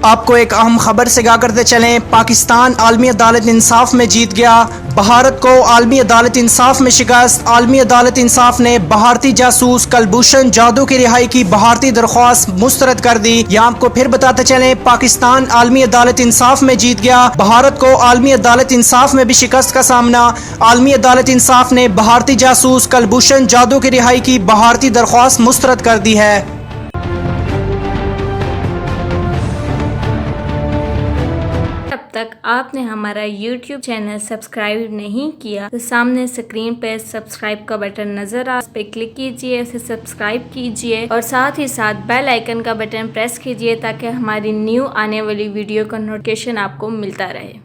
आपको एक अहम खबर से आगाह करते चलें। पाकिस्तान आलमी अदालत इंसाफ में जीत गया। भारत को आलमी अदालत इंसाफ में शिकस्त। आलमी अदालत इंसाफ ने भारतीय जासूस कुलभूषण जाधव की रिहाई की भारतीय दरख्वास्त मुस्तरद कर दी। यहाँ आपको फिर बताते चलें, पाकिस्तान आलमी अदालत इंसाफ में जीत गया। भारत को आलमी अदालत इंसाफ में भी शिकस्त का सामना। आलमी अदालत इंसाफ ने भारतीय जासूस कुलभूषण जाधव की रिहाई की भारतीय दरख्वास्त मुस्तरद कर दी है। अब तक आपने हमारा YouTube चैनल सब्सक्राइब नहीं किया तो सामने स्क्रीन पर सब्सक्राइब का बटन नजर आ, उस पर क्लिक कीजिए, उसे सब्सक्राइब कीजिए और साथ ही साथ बेल आइकन का बटन प्रेस कीजिए ताकि हमारी न्यू आने वाली वीडियो का नोटिफिकेशन आपको मिलता रहे।